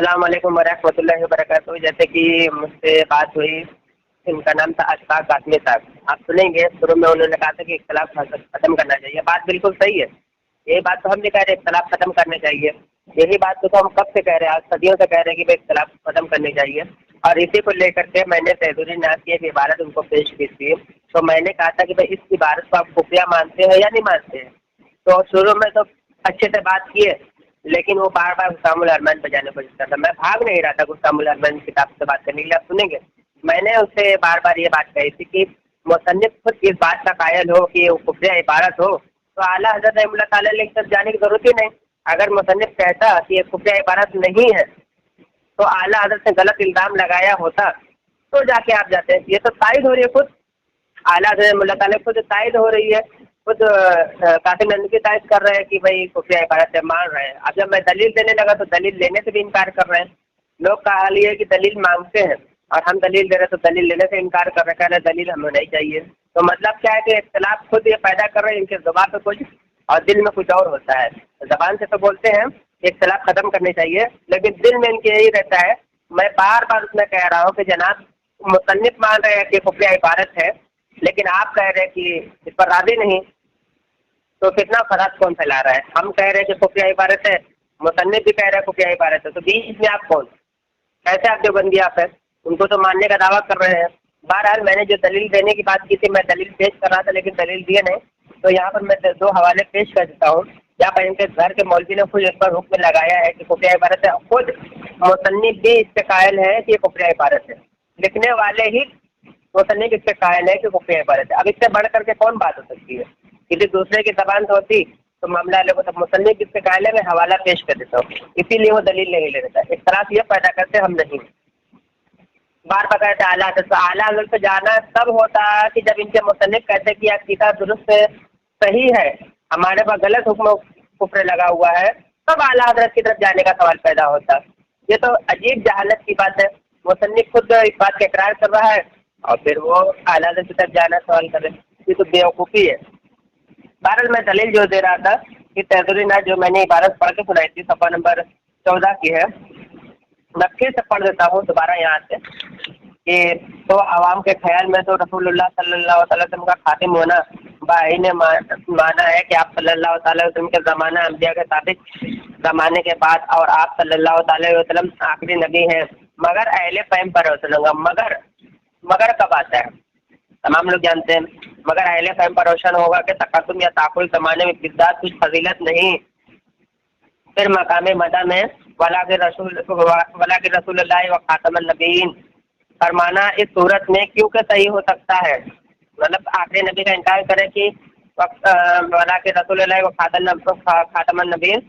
السلام علیکم ورحمۃ اللہ وبرکاتہ. جیسے کہ مجھ سے بات ہوئی، ان کا نام تھا اشفاق قاسمی صاحب. آپ سنیں گے شروع میں انہوں نے کہا تھا کہ اختلاف ختم کرنا چاہیے. بات بالکل صحیح ہے. یہی بات تو ہم بھی کہہ رہے ہیں، اختلاف ختم کرنے چاہیے. یہی بات تو ہم کب سے کہہ رہے ہیں، آج صدیوں سے کہہ رہے ہیں کہ بھائی اختلاف ختم کرنی چاہیے. اور اسی کو لے کر کے میں نے تحریری ناز کی ایک عبارت ان کو پیش کی تھی. تو میں نے کہا تھا کہ بھائی اس عبارت کو آپ خفیہ مانتے ہیں یا نہیں مانتے ہیں. تو شروع میں تو اچھے سے بات کیے، لیکن وہ بار بار حسام الرحمان پہ جانے کو چاہتا تھا. میں بھاگ نہیں رہا تھا حسام الرحمان کتاب سے بات کرنے کے لیے. آپ سنیں گے، میں نے اس سے بار بار یہ بات کہی تھی کہ مصنف خود اس بات کا قائل ہو کہ وہ خفیہ عبارت ہو تو اعلیٰ حضرت رحمۃ اللہ تعالیٰ علیہ کی طرف جانے کی ضرورت ہی نہیں. اگر مصنف کہتا کہ یہ خفیہ عبارت نہیں ہے تو اعلیٰ حضرت نے غلط الزام لگایا ہوتا تو جا کے آپ جاتے ہیں. یہ تو تائید ہو رہی ہے، خود اعلیٰ حضرت رحمۃ اللہ تعالیٰ خود تائید ہو رہی ہے. خود قاسم نانوتوی تائید کر رہے ہیں کہ بھائی خفیہ عبارت سے مان رہے ہیں. اب جب میں دلیل دینے لگا تو دلیل لینے سے بھی انکار کر رہے ہیں. لوگ کا حال یہ ہے کہ دلیل مانگتے ہیں اور ہم دلیل دے رہے تو دلیل لینے سے انکار کر رہے ہیں. کہنا دلیل ہمیں نہیں چاہیے. تو مطلب کیا ہے کہ اختلاف خود یہ پیدا کر رہے ہیں. ان کے زبان پہ کچھ اور دل میں کچھ اور ہوتا ہے. زبان سے تو بولتے ہیں کہ اختلاف ختم کرنے چاہیے، لیکن دل میں ان کے یہی رہتا ہے. میں بار بار اس میں کہہ رہا ہوں کہ جناب مصنف مان رہے ہیں کہ خفیہ عبارت ہے، لیکن آپ کہہ رہے ہیں کہ اس پر راضی نہیں. تو کتنا فساد کون پھیلا رہا ہے. ہم کہہ رہے ہیں کہ خفیہ عبارت ہے، مصنف بھی کہہ رہے ہیں خفیہ عبارت ہے. تو بیچ میں آپ کون؟ ایسے آپ جو بندی آپ ہیں ان کو تو ماننے کا دعویٰ کر رہے ہیں. بہرحال میں نے جو دلیل دینے کی بات کی تھی میں دلیل پیش کر رہا تھا، لیکن دلیل دیے نہیں. تو یہاں پر میں 2 حوالے پیش کر دیتا ہوں. یہاں پر ان کے گھر کے مولوی نے خود اس پر حکم لگایا ہے کہ خفیہ عبارت ہے. خود مصنف بھی اس سے قائل ہے کہ یہ خفیہ عبارت ہے. لکھنے والے ہی مصنف اس سے قائل ہے کہ خفیہ عبارت ہے. اب اس سے بڑھ کر کے کون بات ہو سکتی ہے؟ کسی دوسرے کی زبان سے ہوتی تو معاملہ الگ ہوتا. مصنف اس سے قائل ہے، میں حوالہ پیش کر دیتا ہوں. اسی لیے وہ دلیل نہیں لے دیتا. اختلاف یہ پیدا کرتے ہم نہیں. بار بار کہتے اعلیٰ حضرت، اعلیٰ حضرت سے جانا تب ہوتا کہ جب ان کے مصنف کہتے کہ عقیدہ درست صحیح ہے، ہمارے پاس غلط حکم کفر لگا ہوا ہے، تب اعلیٰ حضرت کی طرف جانے کا سوال پیدا ہوتا. یہ تو عجیب جہالت کی بات ہے. مصنف خود اس بات کا اقرار کر رہا ہے اور پھر وہ اعلیٰ حضرت کی طرف جانا سوال کر رہے. یہ تو بیوقوفی ہے. بہرحال میں دلیل جو دے رہا تھا کہ تحریری ناز جو میں نے عبارت پڑھ کے سنائی تھی صفحہ نمبر 14 کی ہے، میں پھر سے پڑھ دیتا ہوں دوبارہ یہاں سے کہ تو عوام کے خیال میں تو رسول اللہ صلی اللہ علیہ وسلم کا خاتم ہونا بائی نے مانا ہے کہ آپ صلی اللہ تعالی وسلم کے زمانہ انبیاء کے ثابت زمانے کے بعد اور آپ صلی اللہ تعالی وسلم آخری نبی ہیں، مگر اہل فہم پر روشن ہوگا. مگر کب آتا ہے؟ تمام لوگ جانتے ہیں. مگر اہل فہم پر روشن ہوگا کہ تقدم یا تاخر زمانے میں بالذات کچھ فضیلت نہیں. پھر مقام مدہ میں ولا کے رسول اللہ و خاتم النبیین فرمانا اس صورت میں کیوں کہ صحیح ہو سکتا ہے. مطلب آخری نبی کا انکار کرے کہ ولا کے رسول اللہ و خاتم النبیین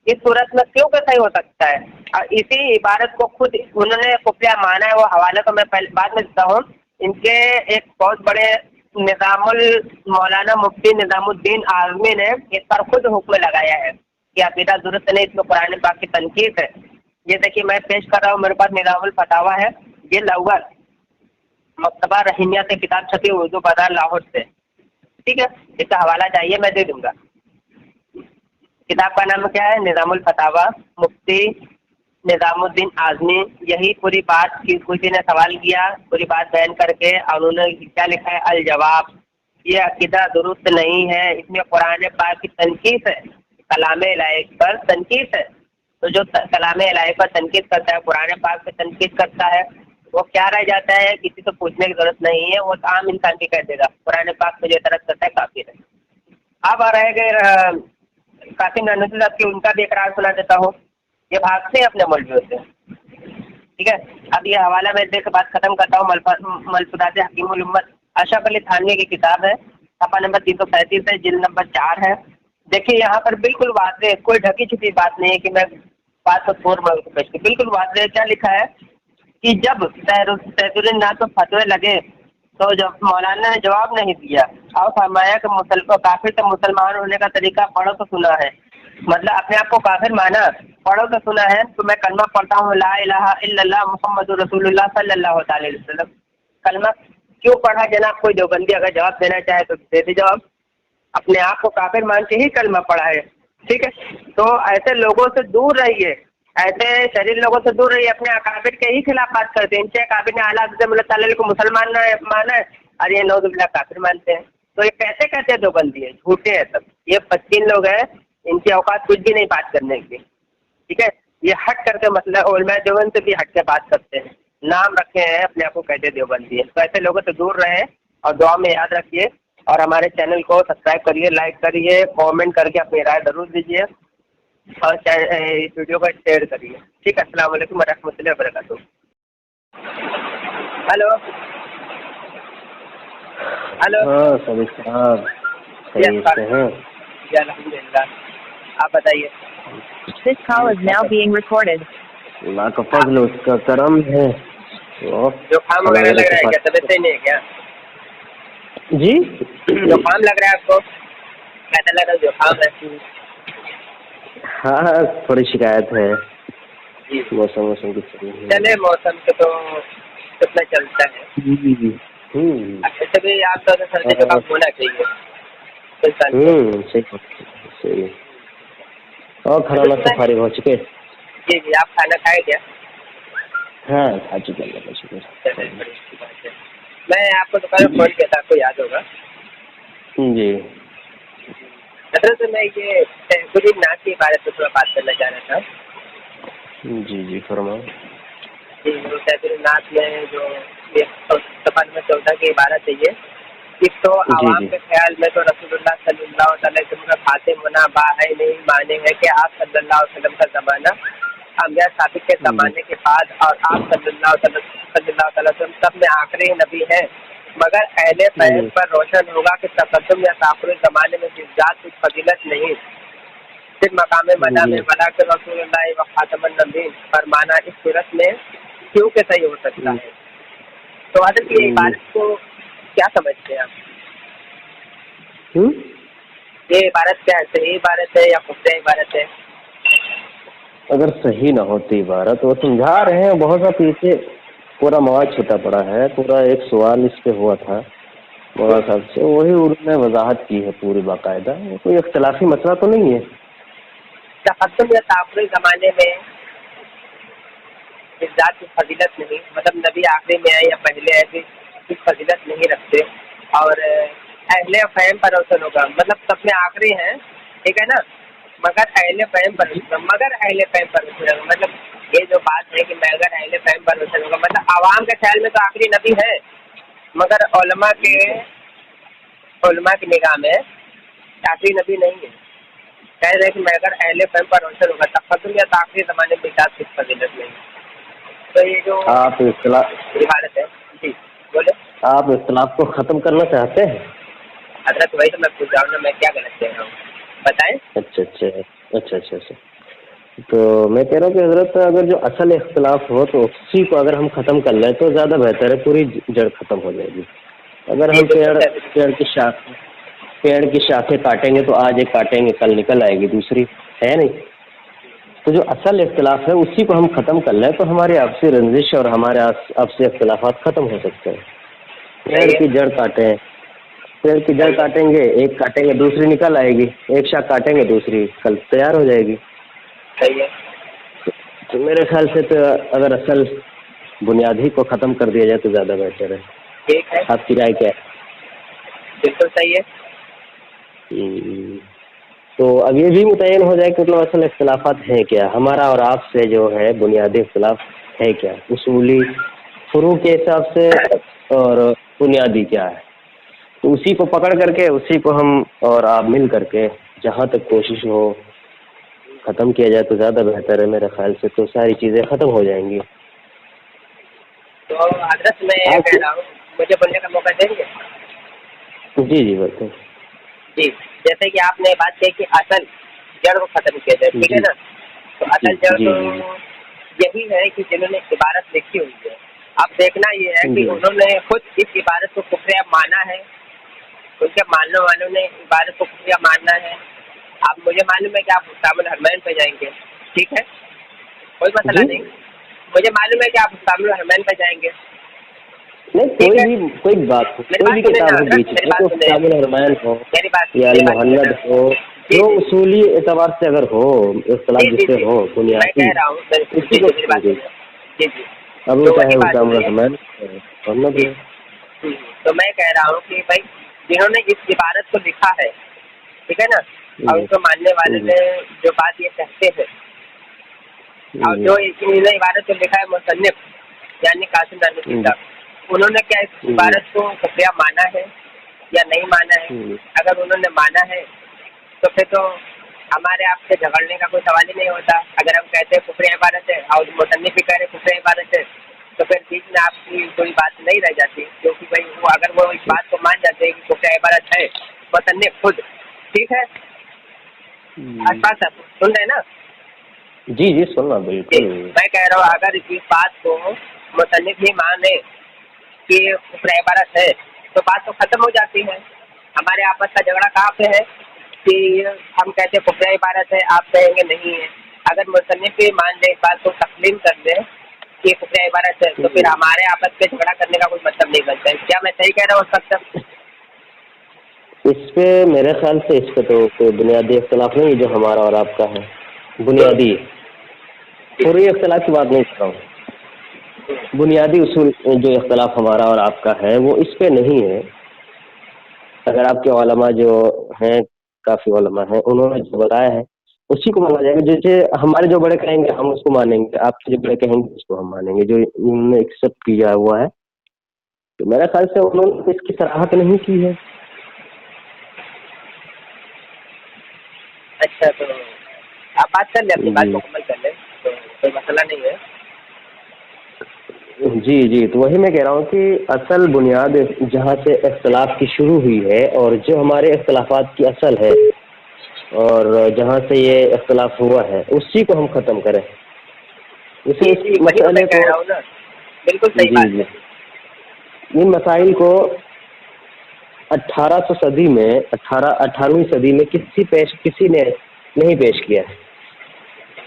اس صورت میں کیوں کہ صحیح ہو سکتا ہے. اور اسی عبارت کو خود انہوں نے خفیہ مانا ہے. وہ حوالے تو میں بعد میں دیتا ہوں. ان کے ایک بہت بڑے مولانا مفتی نظام الدین اعظمی نے اس پر خود حکم لگایا ہے کہ عقیدہ درست نہیں، اس میں قرآن پاک کی تنقید ہے. یہ دیکھیے میں پیش کر رہا ہوں، میرے پاس نظام الفتاویٰ ہے. یہ لغت مکتبہ رحیمیہ سے کتاب چھپی اردو بازار لاہور سے. ٹھیک ہے، اس کا حوالہ چاہیے میں دے دوں گا. کتاب کا نام کیا ہے؟ نظام الفتاویٰ، مفتی نظام الدین اعظمی. یہی پوری بات کی کسی نے سوال کیا، پوری بات بیان کر کے اور انہوں نے کیا لکھا ہے؟ الجواب. یہ عقیدہ درست نہیں ہے، اس میں قرآن پاک کی تنقید ہے، کلام الہی پر تنقید ہے. تو جو کلام الہی پر تنقید کرتا ہے، قرآن پاک پہ تنقید کرتا ہے، وہ کیا رہ جاتا ہے؟ کسی سے پوچھنے کی ضرورت نہیں ہے، وہ عام انسان کی کہہ دے گا قرآن پاک پہ جو اعتراض کرتا ہے کافی ہے. اب رہ گئے قاسم نانوتوی صاحب کی، ان کا بھی اقرار سنا دیتا ہوں. یہ بھاگتے ہیں اپنے مولویوں سے. ٹھیک ہے، اب یہ حوالہ میں دے کے بات ختم کرتا ہوں. ملفوظات حکیم الامت اشرف علی تھانوی کی کتاب ہے، صفحہ نمبر 335 ہے، جلد نمبر 4 ہے. دیکھیے یہاں پر بالکل واضح، کوئی ڈھکی چھپی بات نہیں ہے کہ میں بات کو چھوڑ میں پیش کی. بالکل واضح کیا لکھا ہے کہ جب تحریری ناز کو فتوے لگے تو جب مولانا نے جواب نہیں دیا اور فرمایا کہ کافر سے مسلمان ہونے کا طریقہ پڑھو تو سنا ہے. مطلب اپنے آپ کو کافر مانا، پڑھو تو سنا ہے. تو میں کلمہ پڑھتا ہوں لا الہ الا اللہ محمد رسول اللہ صلی اللہ تعالی علیہ وسلم. کلمہ کیوں پڑھا جناب؟ کوئی دیوبندی اگر جواب دینا چاہے تو دے دے جواب. اپنے آپ کو کافر مان کے ہی کلمہ پڑھا ہے. ٹھیک ہے، تو ایسے لوگوں سے دور رہیے ऐसे शरीर लोगों से दूर रहिए, अपने अकाबिर के ही खिलाफ बात करते हैं। इनके अकाबिर ने आला हज़रत मुल्ला ताला को मुसलमान माना है और ये नौज़ुबिल्लाह काफिर मानते हैं। तो ये कैसे कहते हैं देवबंदी है, झूठे हैं सब। ये 25 लोग हैं, इनकी औकात कुछ भी नहीं बात करने की, ठीक है। ये हट करके मतलब उलमा देवबंद से भी हट के बात करते हैं, नाम रखे हैं, अपने आप को कहते देवबंदी है। तो ऐसे लोगों से दूर रहें और दुआ में याद रखिए। और हमारे चैनल को सब्सक्राइब करिए, लाइक करिए, कमेंट करके अपनी राय जरूर दीजिए और इस वीडियो को शेयर करिए, ठीक है। अस्सलाम वालेकुम वरहमतुल्लाहि वबरकातुहू। Hello hello. हाँ सभी साहब खैरियत से हैं? जी अल्हम्दुलिल्लाह, आप बताइए। This call is now being recorded. अल्लाह का फजल उसका करम है। जुकाम वगैरह लग रहा है क्या, तबीयत सही नहीं है क्या? जी जुकाम लग रहा है आपको? कैसा लग रहा है, जुकाम है? हाँ थोड़ी शिकायत है जी मौसम की। चले, मौसम के तो कितना चलता है। अच्छा भी आप तो सर्दी जुकाम होना चाहिए सही। और खाना से फारिग हो चुके? जी जी, आप खाना खाए क्या? हाँ खा चुके हैं। मैं आपको दोपहर में फोन किया था, आपको याद होगा। जी दरअसल मैं ये कुछ नाच के बारे में थोड़ा बात करना चाह रहा था। जी फरमाओ। जी, नाच में जो ये सफर में 14 की इबारत है, ये एक तो आवाम के ख्याल में तो रसूलुल्लाह सल्लल्लाहु अलैहि वसल्लम का फातिह मुनाबा है, नहीं माने हैं कि आप सल्लल्लाहु अलैहि वसल्लम का ज़माना अम्बिया साबिक के ज़माने के बाद और आप सल्लल्लाहु अलैहि वसल्लम सब में आखिरी नबी हैं। मगर अहले फैज़ पर रोशन होगा कि तक़द्दुम या ताख़ुर ज़माने में जिज़ात कुछ फजीलत नहीं, सिर्फ मकाम मना में बला के रसूलुल्लाह व ख़ातमुन नबीय्यीन फरमाना इस सूरत में क्यों के सही हो सकता है। तो हज़रत ये इबारत को क्या समझते हैं आप? ये इबारत क्या है, सही इबारत है या खुफिया इबारत है? अगर सही ना होती इबारत, वो समझा रहे हैं बहुत सा, पीछे पूरा मवाद छूटा पड़ा है। पूरा एक सवाल इस पे हुआ था मौलाना साहब से, वही उन्होंने वजाहत की है पूरी बाकायदा। कोई इख्तलाफी मसला तो नहीं है। तक़द्दुम या ताख़ुर ज़माने में इस जात की फजीलत नहीं, मतलब नबी आखिरी में आए या पहले आए भी कुछ फजीलत नहीं रखते। और अहले फ़हम पर रोशन होगा, मतलब सब में आखिरी हैं, ठीक है ना, मगर अहले फ़हम पर रोशन होगा। मतलब ये जो बात है कि मगर अहले फ़हम पर रोशन होगा, मतलब आवाम के ख्याल में तो आखिरी नबी है, मगर उलमा की निगाह में आखिरी नबी नहीं है। कह रहे कि मगर अहले फ़हम पर रोशन होगा, तक़द्दुम या ताख़ुर ज़माने में जात कुछ फजीलत नहीं। तो ये जो आप इबारत है, जी बोले। आप इख्तिलाफ को ख़त्म करना चाहते हैं? हज़रत वही तो मैं पूछ रहा हूँ ना, मैं क्या गलत कह रहा हूँ, बताएं। अच्छा। तो मैं कह रहा हूँ कि हज़रत अगर जो असल इख्तिलाफ हो तो उसी को अगर हम ख़त्म कर लें तो ज़्यादा बेहतर है, पूरी जड़ ख़त्म हो जाएगी। अगर हम पेड़ की शाखें काटेंगे तो आज एक काटेंगे, कल निकल आएगी दूसरी, है नहीं। तो जो असल इख्तिलाफ है उसी को हम ख़त्म कर लें तो हमारी आपसी रंजिश और हमारे आपसी इख्तिलाफात ख़त्म हो सकते हैं। पेड़ की जड़ काटें, पेड़ की जड़ काटेंगे, एक काटेंगे दूसरी निकल आएगी, एक शाख काटेंगे दूसरी कल तैयार हो जाएगी। सही है। तो मेरे ख्याल से तो अगर असल बुनियादी को ख़त्म कर दिया जाए तो ज़्यादा बेहतर है। ठीक है, आपकी राय क्या है? बिल्कुल सही है। तो अब ये भी मुतय्यन हो जाए कि मतलब असल इख्तिलाफात हैं क्या, हमारा और आपसे जो है बुनियादी इख्तिलाफ है क्या, उसूली फुरू के हिसाब से और बुनियादी क्या है। तो उसी को पकड़ करके उसी को हम और आप मिल करके जहाँ तक कोशिश हो ख़त्म किया जाए तो ज़्यादा बेहतर है मेरे ख्याल से। तो सारी चीज़ें ख़त्म हो जाएंगी। तो हज़रत मैं ये कह रहा हूँ, मुझे बोलने का मौका देंगे? जी बताइए। जी, जैसे कि आपने बात की कि असल जड़ को ख़त्म किया जाए, ठीक है ना। तो असल जड़ तो यही है कि जिन्होंने इबारत लिखी हुई है, अब देखना ये है कि उन्होंने खुद इस इबारत को कुफ्रिया माना है, उनके मानने वालों ने इबारत को कुफ्रिया मानना है। अब मुझे मालूम है कि आप मुस्तामुल हरमैन पे जाएंगे, ठीक है, कोई मसला नहीं। मुझे मालूम है कि आप मुस्तामुल हरमैन पे जाएंगे, नहीं कोई बात कोई भी किताब हो बीच में, तो मुस्तामुल हरमैन हो या मुहन्नद हो जो उसूली एतबार से अगर हो, इख्तलाफ जिससे हो मैं बुनियादी, कह रहा हूँ उसी को मेरी बात जी। सुनिए। जी जी। अब वो तो चाहे वही बात हुसाम हुई है। रहमान हमने जी। तो मैं कह रहा हूँ कि भाई जिन्होंने इस इबारत को लिखा है, ठीक है ना, और उनको मानने वाले ने जो बात ये कहते हैं, और जो इन्होंने इबारत को लिखा है मुसन्निफ यानी कासिम नानवी साहब, उन्होंने क्या इस इबारत को कुफरिया माना है या नहीं माना है? अगर उन्होंने माना है तो फिर तो हमारे आपसे झगड़ने का कोई सवाल ही नहीं होता। अगर हम कहते हैं कुफरिया इबारत है और मुसन्निफ भी कह रहे कुफरिया इबारत है, तो फिर बीच में आपकी कोई बात नहीं रह जाती, क्योंकि भाई वो अगर वो इस बात को मान जाते हैं कि कुफरिया इबारत है मुसन्निफ खुद, ठीक है। आसपास साहब सुन रहे हैं ना? जी जी सुनना जी, बिल्कुल। मैं कह रहा हूँ अगर इस बात को मुसन्निफ ही माने कि कुफरिया इबारत है तो बात तो खत्म हो जाती है। हमारे आपस का झगड़ा कहाँ पे है कि हम कहते हैं कुफरिया इबारत है, आप कहेंगे नहीं है। अगर मुसन्निफ ही मान ले, इस बात को तस्लीम कर ले कि कुफरिया इबारत है, तो फिर हमारे आपस में झगड़ा करने का कोई मतलब नहीं बनता है। क्या मैं सही कह रहा हूँ उस वक्त? इस पे मेरे ख्याल से इस पे तो कोई बुनियादी इख्तलाफ नहीं जो हमारा और आपका है, बुनियादी पूरी इख्तलाफ की बात नहीं कर रहा हूँ, बुनियादी उसूल जो इख्तलाफ हमारा और आपका है वो इस पे नहीं है। अगर आपके उलमा जो हैं, काफ़ी उलमा हैं, उन्होंने जो बताया है उसी को माना जाएगा। जैसे हमारे जो बड़े कहेंगे हम उसको मानेंगे, आपके जो बड़े कहेंगे उसको हम मानेंगे, जो उन्होंने एक्सेप्ट किया हुआ है। तो मेरे ख्याल से उन्होंने इसकी सराहत नहीं की है। अच्छा, तो आप बात कर लें, अपनी बात मुकम्मल कर लें, तो कोई मसला नहीं है। जी जी, तो वही मैं कह रहा हूँ कि असल बुनियाद जहाँ से इख्तलाफ की शुरू हुई है और जो हमारे इख्तलाफात की असल है और जहाँ से ये इख्तलाफ हुआ है उसी को हम ख़त्म करें। इसे इस वही तो मैं मसले कह को रहा हूँ ना, बिल्कुल सही जी बात जी, है। इन मसाइल को 1800 सदी में 18वीं सदी में किसी ने नहीं पेश किया है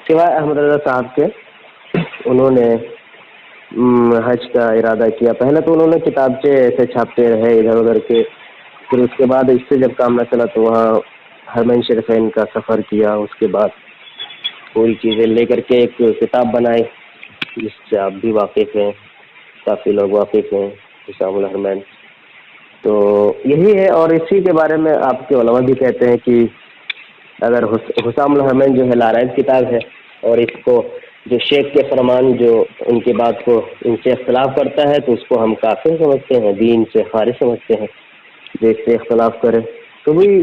सिवाय अहमद रज़ा साहब के। उन्होंने हज का इरादा किया। पहले तो उन्होंने किताबचे ऐसे छापते रहे इधर उधर के, फिर उसके बाद इससे जब काम न चला तो वहाँ हरमैन शरीफैन का सफ़र किया। उसके बाद पूरी चीज़ें लेकर के एक किताब बनाई जिससे आप भी वाकिफ़ हैं, काफ़ी लोग वाकिफ़ हैं, हिसाबुल हरमैन। तो यही है और इसी के बारे में आपके उलमा भी कहते हैं कि अगर हुसामुल हरमैन जो है लाराइज किताब है और इसको जो शेख के फरमान जो उनकी बात को इनसे इख्तलाफ करता है तो उसको हम काफिर समझते हैं, दीन से खारिज समझते हैं जो इससे इख्तलाफ करे। तो भाई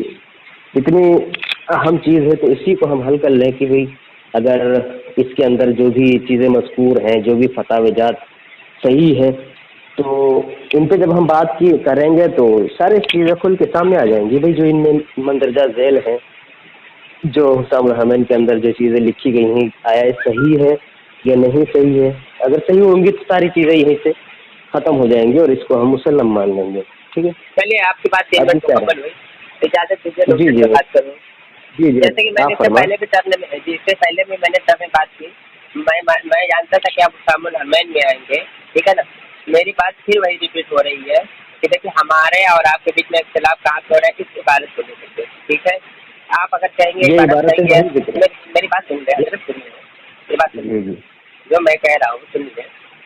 इतनी अहम चीज़ है तो इसी को हम हल कर लें कि भाई अगर इसके अंदर जो भी चीज़ें मज़कूर हैं, जो भी फतावेजात सही है, तो इन पे जब हम बात की करेंगे तो सारी चीज़ें खुल के सामने आ जाएंगी। भाई जो इनमें मंदरजा झेल है, जो हुसामुल हरमैन के अंदर जो चीज़ें लिखी गई हैं, आया सही है या नहीं सही है। अगर सही होंगी तो सारी चीज़ें यहीं से ख़त्म हो जाएंगी और इसको हम मुसल्लम मान लेंगे। ठीक है, चलिए आपकी बात 3 मिनट मुकम्मल हुई, इजाज़त दीजिए तो जी फिर जी से बात करूँ। जी जी, जैसे कि मैंने आप इससे फरमाएं। पहले भी टर्न में इससे पहले भी मैंने टर्न में बात की। मैं जानता था कि आप हुसामुल हरमैन में आएंगे, ठीक है ना। मेरी बात फिर वही रिपीट हो रही है कि देखिए हमारे और आपके बीच में इख्तिलाफ कहाँ पे हो रहा है, किस इबारत को लेकर के, ठीक है। आप अगर कहेंगे ये इबारत इबारत सही है, वही जिक्र है। मेरी बात सुन रहे हैं, सिर्फ सुनिए, मेरी बात सुनिए, जी जी जो मैं कह रहा हूँ सुनिए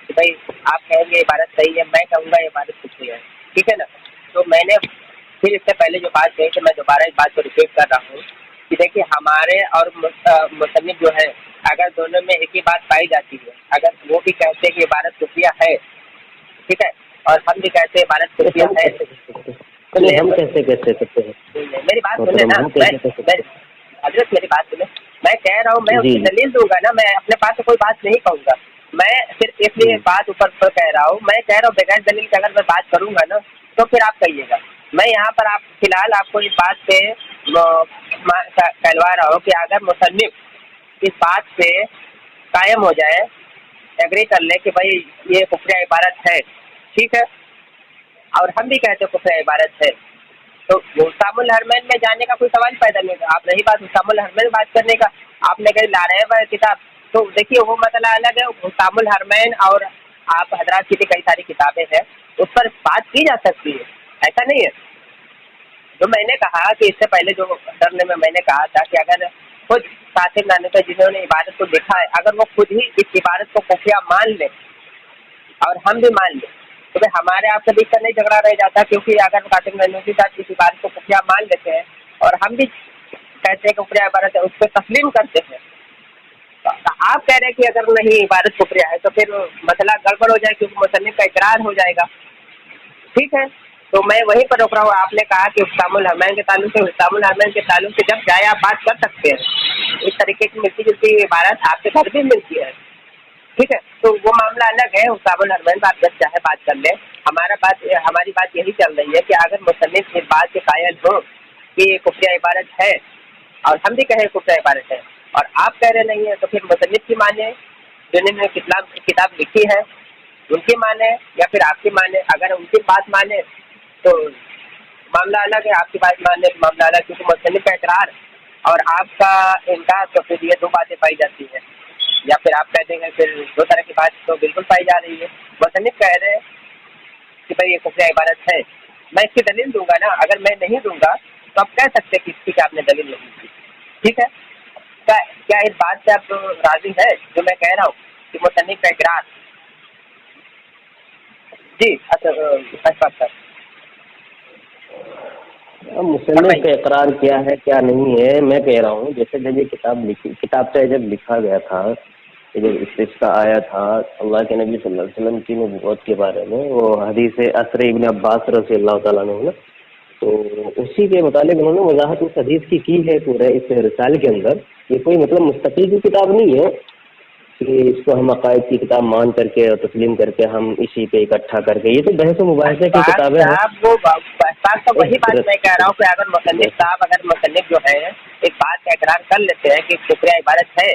कि भाई आप कहेंगे इबारत सही है, मैं कहूँगा इबारत कुछ है, ठीक है ना। तो मैंने फिर इससे पहले जो बात कही थी मैं दोबारा इस बात को रिपीट कर रहा हूँ कि देखिए हमारे और मुसन्निफ जो है अगर दोनों में एक ही बात पाई जाती है, अगर वो भी कहते हैं कि इबारत कुफरिया है, ठीक है, और हम भी कहते हैं इबारत कुफरिया है, नहीं, हम कैसे कहते सकते हैं, मेरी बात सुने ना, हम कैसे कह सकते हजरत मेरी बात सुने। मैं कह रहा हूँ, मैं हैं? जी उसकी दलील दूंगा ना, मैं अपने पास से कोई बात नहीं कहूँगा। मैं सिर्फ इसलिए बात ऊपर पर कह रहा हूँ, मैं कह रहा हूँ बगैर दलील के अगर मैं बात करूँगा ना तो फिर आप कहिएगा। मैं यहाँ पर आप फिलहाल आपको इस बात पे कहलवा रहा हूँ कि अगर मुसन्निफ इस बात पे कायम हो जाए, एग्री कर ले कि भाई ये कुफरिया इबारत है, ठीक है, और हम भी कहते हैं कुफरिया इबारत है, तो हुसामुल हरमैन में जाने का कोई सवाल पैदा नहीं होगा। आप रही बात हुसामुल हरमैन में बात करने का, आपने कहीं ला रहे हैं किताब, तो देखिए वो मतलब अलग है। हुसामुल हरमैन और आप हजरात की भी कई सारी किताबें हैं, उस पर बात की जा सकती है, ऐसा नहीं है। تو میں نے کہا کہ اس سے پہلے جو کرنے میں نے کہا تھا کہ اگر خود قاسم نانوتوی جنہوں نے عبادت کو لکھا ہے اگر وہ خود ہی اس عبادت کو خفیہ مان لیں اور ہم بھی مان لیں تو پھر ہمارے آپ کے بیچ کا نہیں جھگڑا رہ جاتا، کیونکہ اگر قاسم نانوتوی صاحب اس عبادت کو خفیہ مان لیتے ہیں اور ہم بھی کہتے ہیں کہ خفیہ عبادت ہے اس پہ تسلیم کرتے ہیں، آپ کہہ رہے ہیں کہ اگر نہیں عبادت خفیہ ہے تو پھر مسئلہ گڑبڑ ہو جائے کیونکہ مصنف کا اقرار ہو جائے گا. ٹھیک ہے، تو میں وہیں پر روک رہا ہوں. آپ نے کہا کہ حسام الحرمین کے تعلق سے، حسام الحرمین کے تعلق سے جب چاہے آپ بات کر سکتے ہیں. اس طریقے کی ملتی جلتی عبارت آپ کے گھر بھی ملتی ہے. ٹھیک ہے، تو وہ معاملہ الگ ہے. حسام الحرمین آپ جب چاہے بات کر لیں. ہماری بات یہی چل رہی ہے کہ اگر مصنف اس بات کے قائل ہو کہ یہ خفیہ عبارت ہے اور ہم بھی کہیں خفیہ عبارت ہے اور آپ کہہ رہے نہیں ہیں، تو پھر مصنف کی مانیں جنہوں نے کتاب لکھی ہے ان کی مانیں یا پھر آپ کی مانیں. اگر ان کی بات مانیں تو معاملہ الگ ہے، آپ کی بات ماننے کا معاملہ الگ، کیونکہ مصنف کا اقرار اور آپ کا انکار تو پھر یہ دو باتیں پائی جاتی ہیں. یا پھر آپ کہہ دیں گے پھر دو طرح کی بات تو بالکل پائی جا رہی ہے. مصنف کہہ رہے ہیں کہ بھائی یہ خفیہ عبادت ہے، میں اس کی دلیل دوں گا نا. اگر میں نہیں دوں گا تو آپ کہہ سکتے کہ اس کی آپ نے دلیل نہیں دی. ٹھیک ہے، کیا اس بات سے آپ راضی ہے جو میں کہہ رہا ہوں کہ مصنف کا اقرار؟ جی اچھا سر، مصنف کا اقرار کیا ہے کیا نہیں ہے میں کہہ رہا ہوں. جیسے جب یہ کتاب سے جب لکھا گیا تھا، جب استسقا آیا تھا اللہ کے نبی صلی اللہ علیہ وسلم کی نبوت کے بارے میں، وہ حدیث اثر ابن عباس رضی اللہ تعالیٰ عنہ، تو اسی کے متعلق انہوں نے وضاحت اس حدیث کی ہے پورے اس رسالے کے اندر. یہ کوئی مطلب مستقل کی کتاب نہیں ہے کہ اس کو ہم عقائد کی کتاب مان کر کے اور تسلیم کر کے ہم اسی پہ اکٹھا کر کے، یہ تو بحث و مباحثے کی کتابیں ہیں. وہ بات تو وہی بات میں کہہ رہا ہوں کہ اگر مصنف جو ہے ایک بات کا اقرار کر لیتے ہیں کہ خفیہ عبادت ہے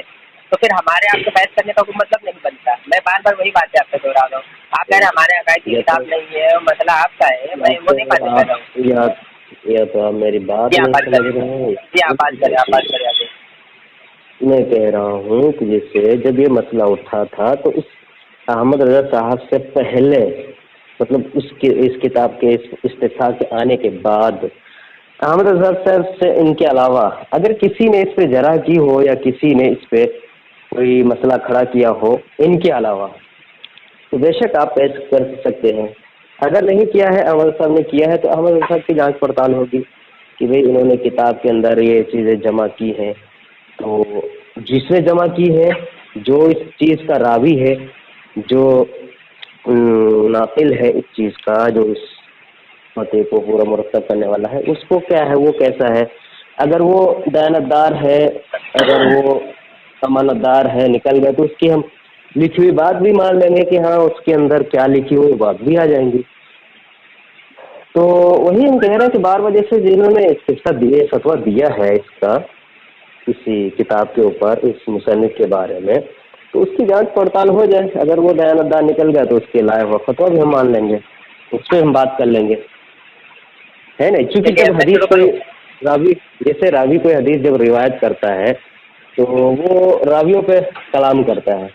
تو پھر ہمارے آپ سے بحث کرنے کا کوئی مطلب نہیں بنتا. میں بار بار وہی باتیں آپ سے دوہرا رہا ہوں. آپ کہہ رہے ہیں ہمارے عقائد کی کتاب نہیں ہے، مسئلہ آپ کا ہے، میں وہ نہیں باتیں کر رہا ہوں. یا تو آپ میری بات نہیں سمجھ رہے ہیں. جی آپ بات کریں آگے. میں کہہ رہا ہوں کہ جیسے جب یہ مسئلہ اٹھا تھا تو اس احمد رضا صاحب سے پہلے، مطلب اس کتاب کے استفسار کے آنے کے بعد، احمد رضا صاحب سے ان کے علاوہ اگر کسی نے اس پہ جرح کی ہو یا کسی نے اس پہ کوئی مسئلہ کھڑا کیا ہو ان کے علاوہ، تو بے شک آپ پیش کر سکتے ہیں. اگر نہیں کیا ہے، احمد صاحب نے کیا ہے، تو احمد صاحب کی جانچ پڑتال ہوگی کہ بھئی انہوں نے کتاب کے اندر یہ چیزیں جمع کی ہیں. تو جس نے جمع کی ہے، جو اس چیز کا راوی ہے، جو ناقل ہے اس چیز کا، جو اس متے کو پورا مرتب کرنے والا ہے، اس کو کیا ہے، وہ کیسا ہے. اگر وہ دیانتدار ہے، اگر وہ امانت دار ہے، نکل گئے تو اس کی ہم لکھی ہوئی بات بھی مان لیں گے کہ ہاں اس کے اندر کیا لکھی ہوئی بات بھی آ جائیں گی. تو وہی ہم کہہ رہے ہیں کہ بار وجہ سے جنہوں نے فتویٰ دیا ہے اس کا کسی کتاب کے اوپر اس مصنف کے بارے میں، تو اس کی جانچ پڑتال ہو جائے. اگر وہ دیانتدار نکل گیا تو اس کے لائے ہوا فتویٰ بھی ہم مان لیں گے، اس پہ ہم بات کر لیں گے، ہے نا. چونکہ جب حدیث کوئی راوی کوئی حدیث جب روایت کرتا ہے تو وہ راویوں پہ کلام کرتا ہے.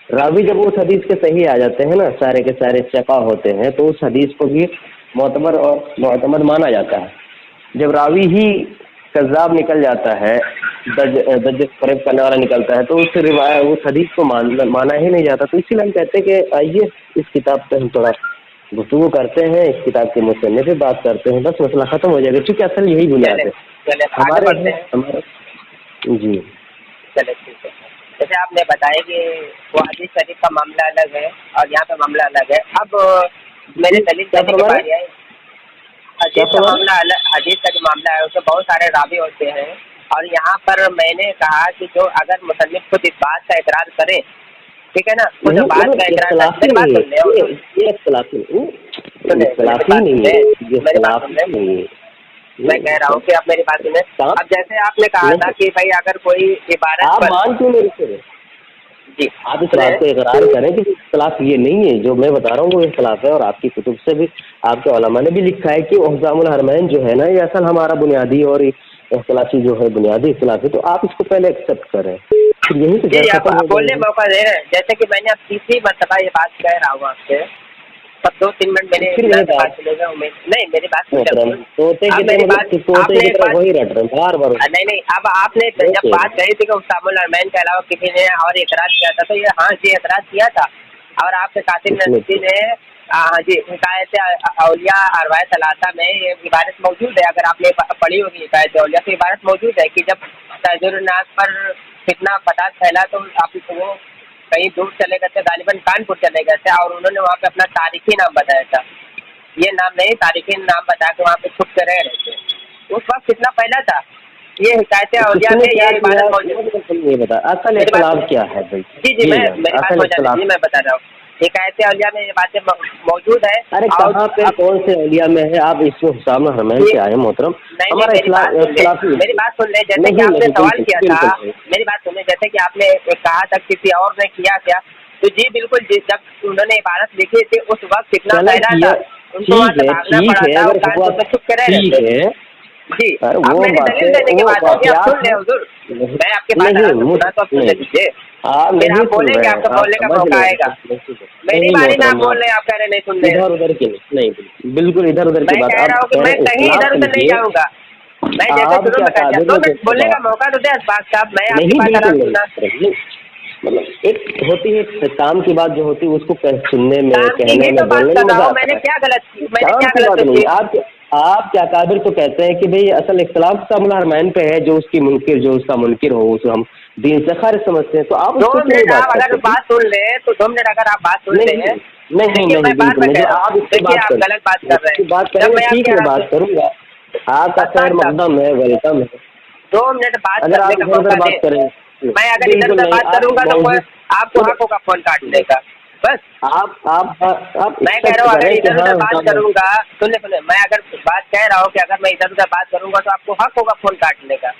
راوی جب اس حدیث کے صحیح آ جاتے ہیں نا، سارے کے سارے ثقہ ہوتے ہیں، تو اس حدیث کو بھی معتبر اور معتمد مانا جاتا ہے. جب راوی ہی کذاب نکل جاتا ہے، دج فریب کرنے والا نکلتا ہے، تو اس حدیث کو مانا ہی نہیں جاتا. تو اسی لیے ہم کہتے ہیں کہ آئیے اس کتاب پہ ہم تھوڑا گفتگو کرتے ہیں، اس کتاب کے مصنف پہ بات کرتے ہیں، بس مسئلہ ختم ہو جائے گا. کیونکہ اصل یہی بنیاد ہے ہمارے. جی چلے ٹھیک ہے. جیسے آپ نے بتایا کہ وہ حدیث شریف کا معاملہ الگ ہے اور یہاں پہ معاملہ الگ ہے. اب میرے دلیل دینے کے بعد حدیث کا معاملہ الگ، حدیث کا جو معاملہ ہے اس میں بہت سارے راوی ہوتے ہیں، اور یہاں پر میں نے کہا کہ جو اگر مصنف خود اس بات کا اقرار کرے، ٹھیک ہے نا، خود بات کا اقرار کرے، میں کہہ رہا ہوں کہ آپ میری بات سنیں. اب جیسے آپ نے کہا تھا کہ بھائی اگر کوئی عبارت مان کیوں میرے سے جی آپ اس بات کو اقرار کریں کہ اختلاف یہ نہیں ہے جو میں بتا رہا ہوں وہ اختلاف ہے، اور آپ کی کتب سے بھی آپ کے علماء نے بھی لکھا ہے کہ حسام الحرمین جو ہے نا یہ اصل ہمارا بنیادی اور اختلافی جو ہے بنیادی اختلاف ہے. تو آپ اس کو پہلے ایکسیپٹ کریں، پھر یہی تو بولنے موقع دے رہے ہیں. جیسے کہ میں نے اب تیسری مرتبہ یہ بات کہہ رہا ہوں آپ سے सब 2-3 मिनट मेरे बात सुनेगा उमेश, नहीं मेरी बात सुन मेरी बात वही रट रहे बार बार। नहीं, अब आपने जब बात कही थी कि उस्तामुल अरमैन के अलावा किसी ने और एतराज किया था, तो ये हाँ जी एतराज किया था, और आपके कासिम नदवी ने हाँ जी हिकायत औलिया अरवाए सलासा में ये इबारत मौजूद है, अगर आपने पढ़ी होगी हिकायत औलिया तो इबारत मौजूद है कि जब तजुर्नास पर कितना फसाद फैला तो आप वो कहीं दूर चले गए थे, गालिबन कानपुर चले गए थे, और उन्होंने वहाँ पे अपना तारीखी नाम बताया था, ये नाम नहीं तारीखी नाम बता के वहाँ पे छुप के रह रहे थे। उस वक्त कितना फैला था ये हिकायत औलिया में, ये इबारत मौजूद। असल इख्तिलाफ क्या है भाई? जी मेरी बात हो जाती है, मैं बता रहा हूँ हिकायत औलिया में ये बातें मौजूद है। अरे कहाँ पे कौन से औलिया में है? आप इसमें हुसाम हरमैन से आए मोहतरम, हमारा मेरी बात सुन ले, जैसे कि आपने सवाल किया था, मेरी बात सुन ले, जैसे कि आपने कहा था किसी और ने किया क्या, तो जी बिल्कुल, जब उन्होंने इबारत लिखी थी उस वक्त कितना फैला था, उनको वहाँ से भागना पड़ा था, कानपुर में छुप के रह रहे थे जी। अब मेरी दलील देने की बात होगी, आप सुन ले हुजूर, मैं आपके बात सुना तो आप सुन लीजिए, फिर आप बोलेंगे, आपको बोलने का मौका आएगा। मेरी बारी में आप बोल रहे हैं, आप कह रहे नहीं सुन रहे, इधर उधर की नहीं, बिल्कुल इधर उधर की बात। मैं कह रहा हूँ कि मैं कहीं इधर उधर नहीं जाऊँगा, मैं जैसे शुरू में कहा 2 मिनट बोलने का मौका तो दे अशफाक साहब, मैं आपकी बात सुना। मतलब एक होती है काम की बात जो होती है उसको सुनने में, कहने में, बोलने में। मैंने क्या गलत की? मैंने क्या गलत की? आप क्या काबिर तो कहते हैं कि भाई असल इख्तिलाफ उस्तामुल अरमैन पे है, जो उसकी मुनकिर, जो उसका मुनकिर हो उसे हम दीन से खारिज समझते हैं, तो आप उसको क्यों बात करते हैं? अगर बात सुन ले तो 2 मिनट अगर आप बात सुन ले, नहीं, आप इसकी बात गलत बात कर रहे हैं, बात करेंगे, ठीक है बात करूंगा, आपका खैर मकदम है, वेलकम है। 2 मिनट बात अगर आप इधर उधर बात करें, मैं अगर इधर उधर बात करूंगा तो आपको हक होगा फोन काटने का, बस। आप मैं कह रहा हूँ अगर इधर उधर बात करूंगा, सुनने मैं अगर बात कह रहा हूँ कि अगर मैं इधर उधर बात करूंगा तो आपको हक होगा फोन काटने का।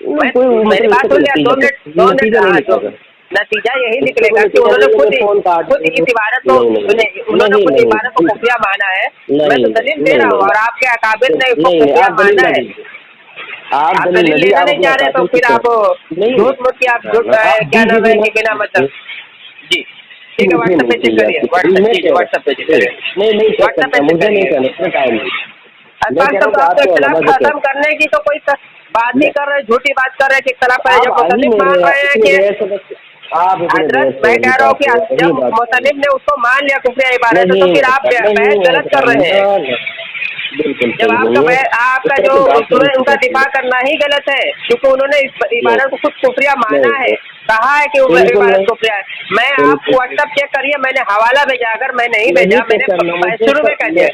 मेरी बात सुन लिया, 2 मिनट नतीजा यही निकलेगा कि उन्होंने खुद इस इबारत को खुफिया माना है, मैं तो दलील दे रहा हूँ, और आपके अकाबिर ने इसको खुफिया माना है। आप दलील लेना नहीं चाह रहे तो फिर आप झूठ मत की, आप झूठ क्या नाम है कि बिना मतलब जी ठीक है, व्हाट्सएप पे चेक करिए, व्हाट्सएप पे चेक करिए, व्हाट्सएप पे चेक करिए। खत्म करने की तो कोई बात नहीं कर रहे, झूठी बात कर रहे कि इख्तिलाफ है, जब मुसन्निफ मान रहे हैं कि हजरत, मैं कह रहा हूँ कि जब मुसन्निफ ने उसको मान लिया कुफरिया इबारत तो फिर आप बहस गलत कर रहे हैं। जब आपका जो उनका दिफा करना ही गलत है, क्योंकि उन्होंने इस इबारत को खुद कुफरिया माना है, कहा है कि इबारत कुफरिया है। मैं आप व्हाट्सएप चेक करिए, मैंने हवाला भेजा, अगर मैं नहीं भेजा, मैंने शुरू में कह दिया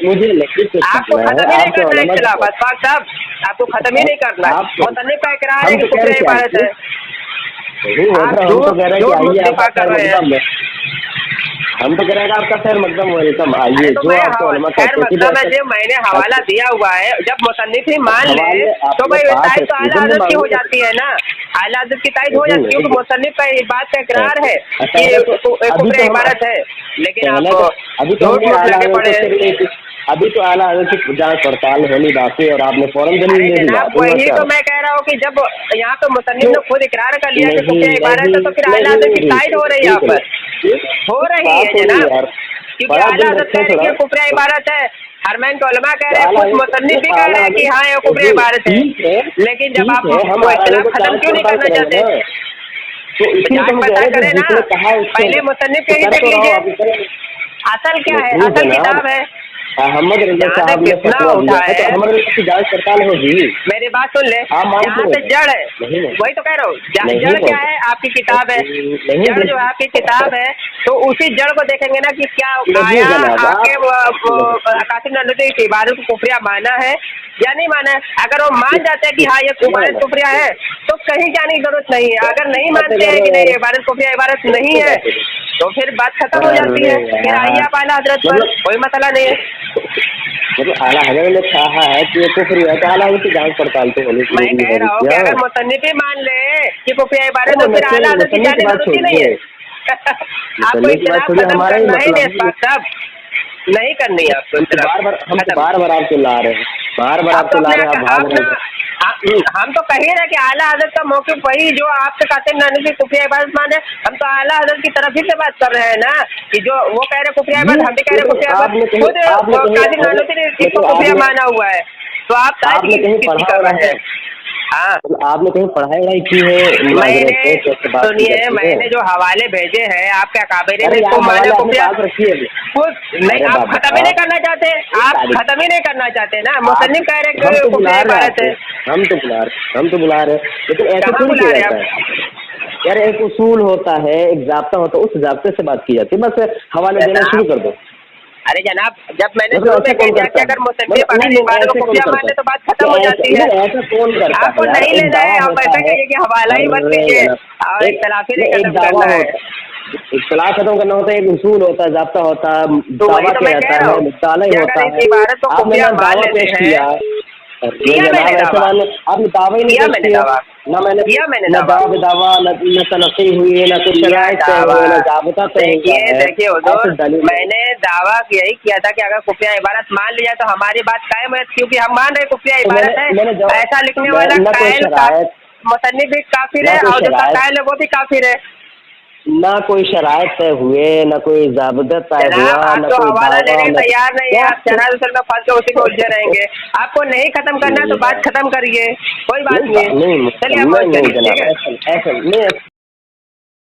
आपको खत्म ही नहीं करना है इख्तिलाफ, अशफाक साहब आपको खत्म ही नहीं करना। मुसन्निफ का इकरार है कि कुफरिया इबारत है, हम तो कह रहे हैं आपका खैर मकदम वेलकम, आइए जो आपको खैर मकदम है, जो मैंने हवाला दिया हुआ है, जब मुसन्निफ ही मान ले तो भाई तायद तो आला हज़रत की हो जाती है ना, आला हज़रत की तायद हो जाती है, क्योंकि मुसन्निफ का इस बात का इकरार है कि कुफर इबारत है, लेकिन आप झूठ लगे पड़े। अभी तो आला हज़रत की जांच पड़ताल होनी बाकी, और आपने फौरन दलील दे दिया। वही तो मैं कह रहा हूँ कि जब यहाँ पे मुसन्निफ ने खुद इकरार कर लिया कि कुफर इबारत है, तो फिर आला हज़रत की तायद हो रही है, यहाँ पर हो रही है जनाब, क्योंकि आला हज़रत कह रही है कुफर इबारत है, हरमैन के उलमा कह रहे हैं, कुछ मुसन्निफ भी कह रहे हैं कि हाँ ये कुफर इबारत है, लेकिन जब आप इख्तिलाफ खत्म क्यों नहीं करना चाहते? जांच पड़ताल करें ना, पहले मुसन्निफ के ही देख लीजिए, असल क्या है, असल किताब है। अहमद रजा साहब ने फतवा दिया है तो अहमद रजा की जांच पड़ताल होगी। मेरी बात सुन ले, यहाँ पे जड़ है, वही तो कह रहा हूँ, जड़ क्या है, आपकी किताब है, जड़ जो आपकी किताब है, तो उसी जड़ को देखेंगे ना कि क्या आपके कासिम नदवी की इबारत को कुफरिया माना है या नहीं माना है। अगर वो मान जाते हैं कि हाँ ये इबारत कुफरिया है तो कहीं जाने की जरूरत नहीं है, अगर नहीं मानते हैं कि नहीं इबारत कुफरिया इबारत नहीं है तो फिर बात खत्म हो जाती है, फिर आइए आप आला हज़रत पर, कोई मसला नहीं है। मतलब आला हज़रत ने कहा है कि ये कुफरी है, तो आला हज़रत की जांच पड़ताल तो होनी चाहिए। मैं कह रहा हूँ कि अगर मुसन्निफ ही मान ले कि कुफरी इबारत तो फिर आला हज़रत की जाने की जरूरत ही नहीं है। आपको इख्तिलाफ खत्म करना ही नहीं साहब, नहीं करनी है आपको, बार बार आपको ला रहे हैं, बार बार आपको ला रहे हैं, आप भाग रहे हैं। हम तो कह रहे हैं कि आला हजरत का मौक़िफ़ वही जो आपसे कातिल नानूतरी कुफरिया इबादत माने, हम तो आला हजरत की तरफ ही से बात कर रहे हैं ना, कि जो वो कह रहे कुफरिया इबादत, हम भी कह रहे कुफरिया इबादत, खुद कातिल नानूतरी इसको कुफरिया माना हुआ है, तो आप आपने कहीं पढ़ा हुआ है? हाँ, आपने कहीं पढ़ाई वढ़ाई की है? सुनिए, मैंने जो हवाले भेजे हैं आपके अकाबिर ने इसको माना कुफरिया, रखिए नहीं आप खत्म ही नहीं करना चाहते, आप खत्म ही नहीं करना चाहते ना, मुसन्निफ कह रहे हम तो बुला रहे हैं, हम तो बुला रहे हैं, लेकिन ऐसा क्यों किया जाता है यार? एक उसूल होता है, एक जाब्ता होता है, उस जाब्ते से बात की जाती है, बस हवाले देना शुरू कर दो। अरे जनाब, जब मैंने शुरू में कह दिया कि अगर मुसन्निफ अगर इबादत को खुफिया मान ले तो बात खत्म हो जाती है। ऐसा कौन करता है? आपको नहीं लेना है, आप ऐसा कहिए कि हवाला ही मत कीजिए और इख्तिलाफ ही नहीं खत्म करना है। इख्तिलाफ खत्म करना होता है, एक उसूल होता है, जाब्ता होता है, दावा किया जाता है, मुताला ही होता है। इबादत को खुफिया मान लेते हैं, आपने दावा ही नहीं किया, ना मैंने दावा न तनफ़ी हुई है, ना कुछ शराइत हुई, ना ज़ाबता तय हुआ है। देखिए हुजूर, मैंने दावा यही किया था कि अगर कुफरिया इबादत मान लिया तो हमारी बात कायम है, क्योंकि हम मान रहे कुफरिया इबादत है, ऐसा लिखने वाला कायल मुसन्निफ भी काफिर है और जो कायल है वो भी काफिर है। ना कोई शराइत तय हुए, ना कोई ज़ाबता तय हुआ, ना कोई हवाला देने के तैयार नहीं है, आप शराइत उसल में फंस के उसी में उलझे रहेंगे। आपको नहीं खत्म करना तो बात खत्म करिए, कोई बात नहीं, चलिए नहीं